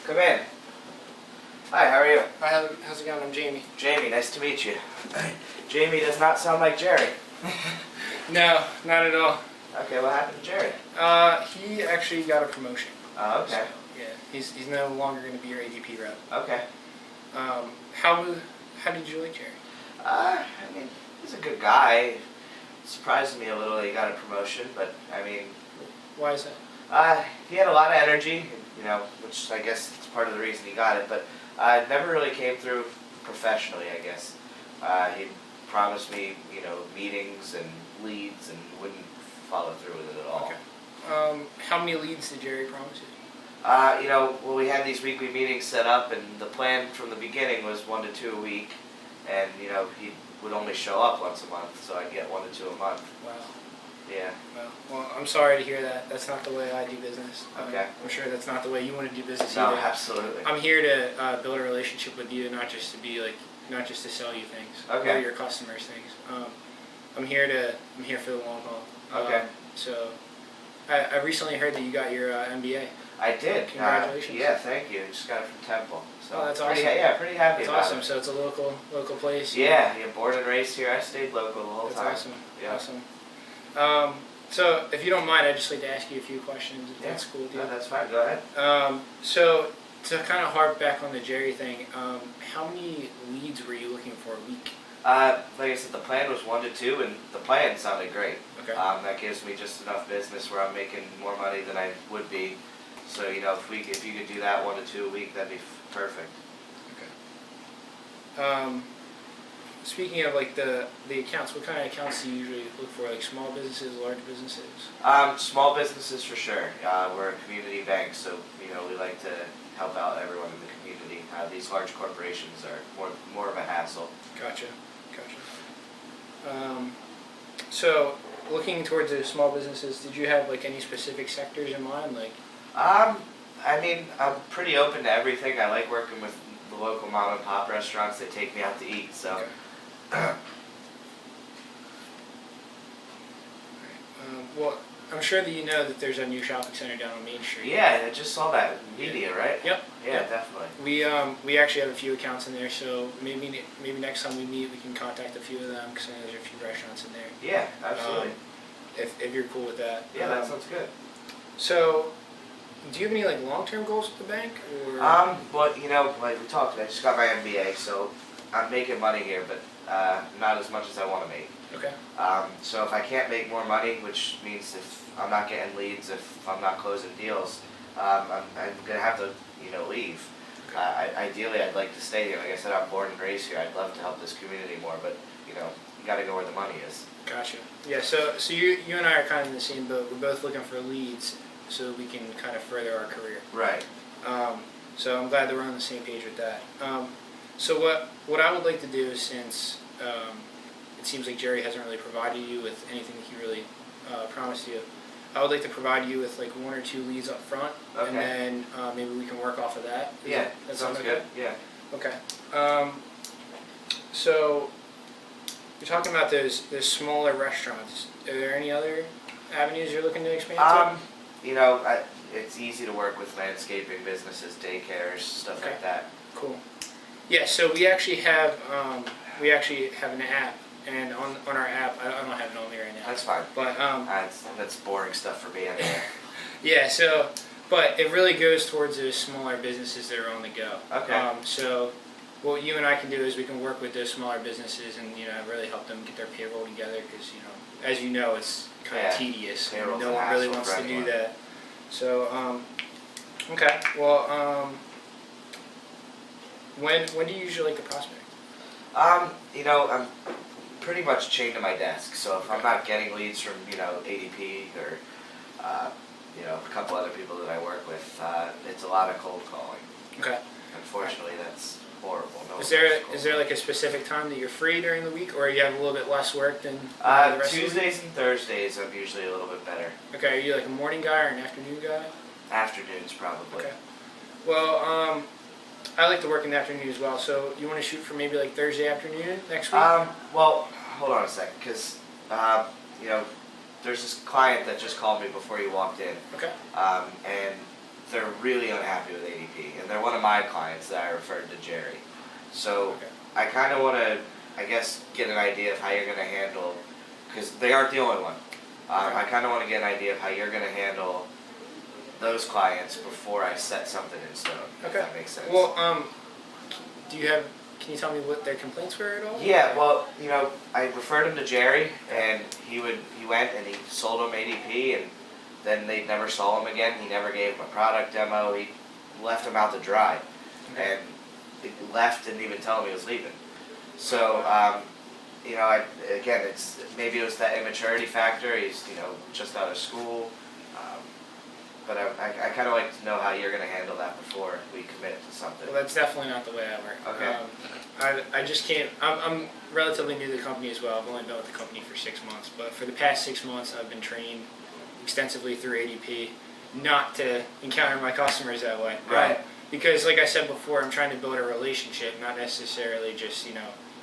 Come in. Hi, how are you? Hi, how's it going? I'm Jamie. Jamie, nice to meet you. Jamie does not sound like Jerry. No, not at all. Okay, what happened to Jerry? He actually got a promotion. Oh, okay. So, yeah, he's no longer going to be your ADP rep. Okay. How did you like Jerry? I mean, he's a good guy. Surprised me a little that he got a promotion, but I mean, Why is that? he had a lot of energy, which I guess is part of the reason he got it, but it never really came through professionally, I guess. He promised me, meetings and leads and wouldn't follow through with it at all. Okay. How many leads did Jerry promise you? Well, we had these weekly meetings set up, and the plan from the beginning was 1 to 2 a week, and, he would only show up once a month, so I'd get 1 to 2 a month. Wow. Yeah. Well, I'm sorry to hear that. That's not the way I do business. Okay. I'm sure that's not the way you want to do business No, either. absolutely. I'm here to build a relationship with you, not just to sell you things. Okay. Or your customers things. I'm here for the long haul. Okay. So, I recently heard that you got your MBA. I did. Congratulations. Yeah, thank you. Just got it from Temple. So Oh, that's pretty, awesome. Yeah, pretty happy That's about awesome. it. So it's a local place. Yeah, born and raised here. I stayed local the whole That's time. awesome. Yeah. Awesome. So if you don't mind, I'd just like to ask you a few questions. If that's cool with you. No, that's fine. Go ahead. So to kind of harp back on the Jerry thing, how many leads were you looking for a week? Like I said, the plan was 1 to 2, and the plan sounded great. Okay. That gives me just enough business where I'm making more money than I would be. So if you could do that 1 to 2 a week, that'd be perfect. Okay. Speaking of like the accounts, what kind of accounts do you usually look for? Like small businesses, large businesses? Small businesses for sure. We're a community bank, so we like to help out everyone in the community. These large corporations are more of a hassle. Gotcha. So looking towards the small businesses, did you have like any specific sectors in mind? Like, I mean, I'm pretty open to everything. I like working with the local mom and pop restaurants that take me out to eat. So. okay. Well, I'm sure that you know that there's a new shopping center down on Main Street. Yeah, I just saw that media, right? Yep. Yeah, Yep. definitely. We actually have a few accounts in there, so maybe next time we meet, we can contact a few of them because I know there's a few restaurants in there. Yeah, absolutely. If you're cool with that. Yeah, that sounds good. So, do you have any like long-term goals with the bank, or? But like we talked, I just got my MBA, so I'm making money here, but not as much as I want to make. Okay. So if I can't make more money, which means if I'm not getting leads, if I'm not closing deals, I'm gonna have to leave. Ideally, I'd like to stay here. Like I said, I'm born and raised here. I'd love to help this community more, but you got to go where the money is. Gotcha. Yeah. So you and I are kind of in the same boat. We're both looking for leads so we can kind of further our career. Right. So I'm glad that we're on the same page with that. So what I would like to do is, since it seems like Jerry hasn't really provided you with anything that he really promised you, I would like to provide you with like 1 or 2 leads up front, Okay. and then maybe we can work off of that. That sounds good. Yeah. Okay. So you're talking about those smaller restaurants. Are there any other avenues you're looking to expand to? It's easy to work with landscaping businesses, daycares, stuff Okay. like that. Cool. Yeah. So we actually have an app, and on our app, I don't have it on me right now. That's fine. But That's boring stuff for me anyway. yeah. So, but it really goes towards those smaller businesses that are on the go. Okay. So what you and I can do is we can work with those smaller businesses and really help them get their payroll together, because as you know, it's kind of tedious. Payroll's No a one really hassle wants for to do anyone. that. So okay. Well, when do you usually like to prospect? I'm pretty much chained to my desk. So if I'm not getting leads from ADP or a couple other people that I work with, it's a lot of cold calling. Okay. Unfortunately, that's horrible. No Is one likes cold there like a specific time that you're free during the week, or you have a little bit less work than the rest of the week? Tuesdays and Thursdays, I'm usually a little bit better. Okay. Are you like a morning guy or an afternoon guy? Afternoons, probably. Okay. Well, I like to work in the afternoon as well. So you want to shoot for maybe like Thursday afternoon next week? Well, hold on a second, because there's this client that just called me before you walked in, Okay. and they're really unhappy with ADP, and they're one of my clients that I referred to Jerry. So Okay. I kind of want to, I guess, get an idea of how you're going to handle, because they aren't the only one. I kind of want to get an idea of how you're going to handle those clients before I set something in stone. If Okay. that makes sense. Well, can you tell me what their complaints were at all? Yeah, well, I referred him to Jerry, and he went and he sold them ADP, and then they never saw him again. He never gave him a product demo. He left him out to dry, and he left, didn't even tell him he was leaving. So, maybe it was that immaturity factor. He's just out of school, but I kind of like to know how you're going to handle that before we commit to something. Well, that's definitely not the way I work. Okay. I just can't. I'm relatively new to the company as well. I've only been with the company for 6 months, but for the past 6 months, I've been trained extensively through ADP not to encounter my customers that way. Right. Because, like I said before, I'm trying to build a relationship, not necessarily just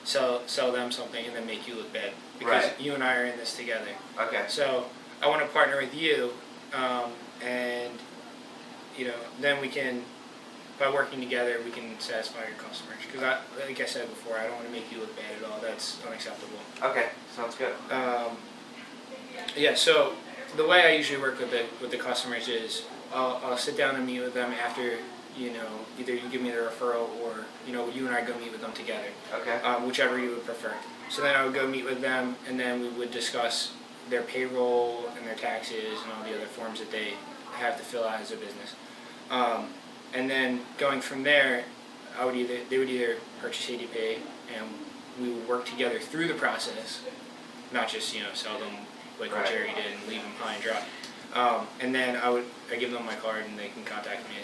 sell them something and then make you look bad. Because Right. you and I are in this together. Okay. So I want to partner with you, and then we can, by working together, we can satisfy your customers. Because like I said before, I don't want to make you look bad at all. That's unacceptable. Okay. Sounds good. Yeah. So the way I usually work with the customers is I'll sit down and meet with them after either you give me the referral or you and I go meet with them together. Okay. Whichever you would prefer. So then I would go meet with them, and then we would discuss their payroll and their taxes and all the other forms that they have to fill out as a business. And then going from there, they would either purchase ADP, and we would work together through the process, not just sell them like what Right. Jerry did and leave them high and dry. And then I give them my card and they can contact me.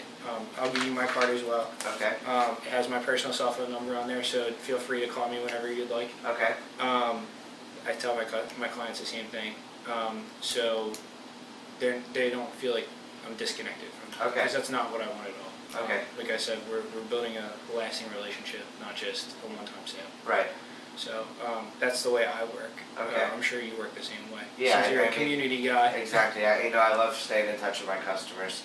I'll give you my card as well. Okay. It has my personal cell phone number on there, so feel free to call me whenever you'd like. Okay. I tell my clients the same thing, so they don't feel like I'm disconnected from them. Okay. Because that's not what I want at all. Okay. Like I said, we're building a lasting relationship, not just a one-time sale. Right. So that's the way I work. Okay. I'm sure you work the same way. Yeah, Since you're I a mean, community guy. Exactly. I love staying in touch with my customers.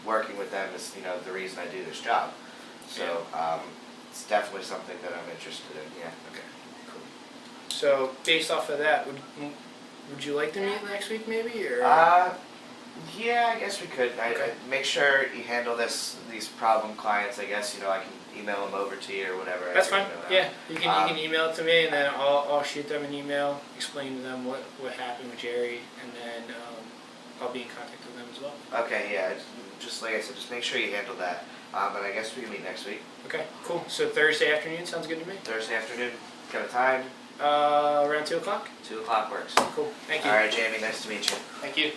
Working with them is the reason I do this job. So it's definitely something that I'm interested in. Yeah. Okay. Cool. So based off of that, would you like to meet next week maybe or? Yeah, I guess we could. Okay. Make sure you handle these problem clients. I guess I can email them over to you or whatever. That's I fine. can email Yeah, them. you can email it to me, and then I'll shoot them an email, explain to them what happened with Jerry, and then I'll be in contact with them as well. Okay. Yeah. Just like I said, just make sure you handle that. And I guess we can meet next week. Okay, cool. So Thursday afternoon sounds good to me. Thursday afternoon. Got a time? Around 2 o'clock. 2 o'clock works. Cool. Thank you. All right, Jamie. Nice to meet you. Thank you.